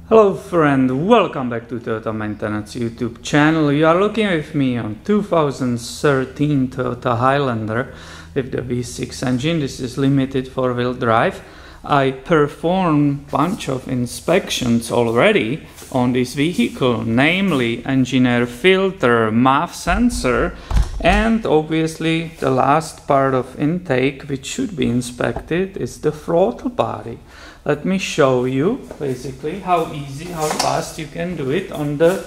Hello friend, welcome back to Toyota Maintenance YouTube channel. You are looking with me on 2013 Toyota Highlander with the V6 engine. This is limited four-wheel drive. I performed bunch of inspections already on this vehicle, namely engine air filter, MAF sensor, and obviously the last part of intake which should be inspected is the throttle body. Let me show you basically how easy, how fast you can do it on the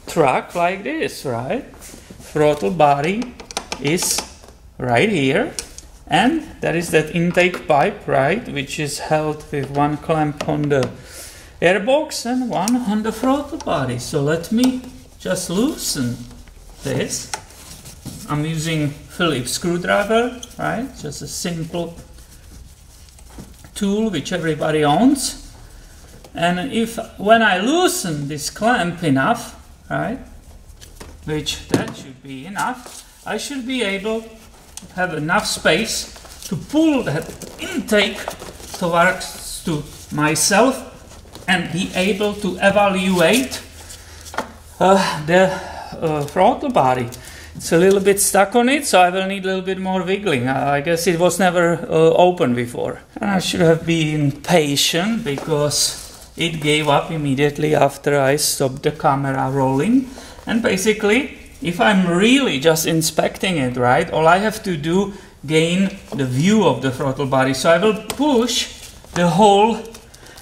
truck like this, right? Throttle body is right here, and there is that intake pipe, right, which is held with one clamp on the airbox and one on the throttle body. So let me just loosen this. I'm using Phillips screwdriver, right? Just a simple tool which everybody owns. And when I loosen this clamp enough, right, which that should be enough, I should be able to have enough space to pull that intake towards to myself and be able to evaluate the throttle body. It's a little bit stuck on it, so I will need a little bit more wiggling. I guess it was never open before. And I should have been patient because it gave up immediately after I stopped the camera rolling. And basically, if I'm really just inspecting it, right, all I have to do gain the view of the throttle body. So I will push the whole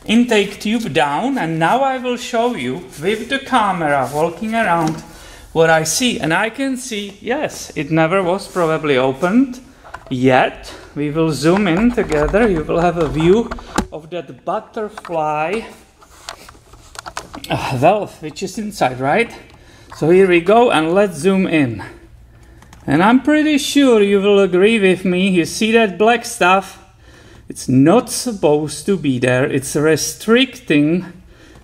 intake tube down, and now I will show you with the camera walking around what I see. And I can see, yes, it never was probably opened yet. We will zoom in together. You will have a view of that butterfly valve which is inside, right? So here we go, and let's zoom in. And I'm pretty sure you will agree with me. You see that black stuff? It's not supposed to be there. It's restricting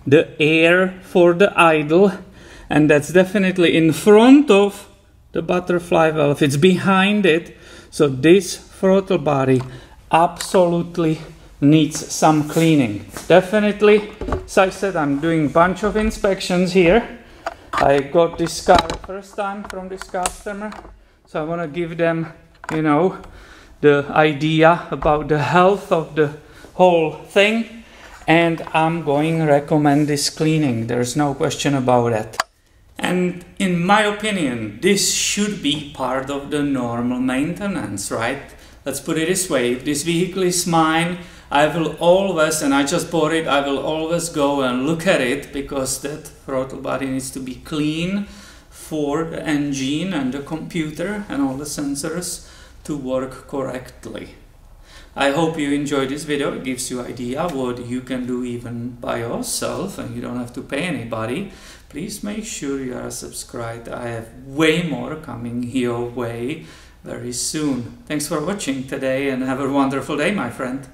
the air for the idle. And that's definitely in front of the butterfly valve. It's behind it. So this throttle body absolutely needs some cleaning. Definitely, as I said, I'm doing a bunch of inspections here. I got this car first time from this customer. So I want to give them, you know, the idea about the health of the whole thing. And I'm going to recommend this cleaning. There's no question about it. And in my opinion, this should be part of the normal maintenance, right? Let's put it this way. If this vehicle is mine, I will always, and I just bought it, I will always go and look at it because that throttle body needs to be clean for the engine and the computer and all the sensors to work correctly. I hope you enjoyed this video. It gives you an idea what you can do even by yourself, and you don't have to pay anybody. Please make sure you are subscribed. I have way more coming your way very soon. Thanks for watching today, and have a wonderful day, my friend.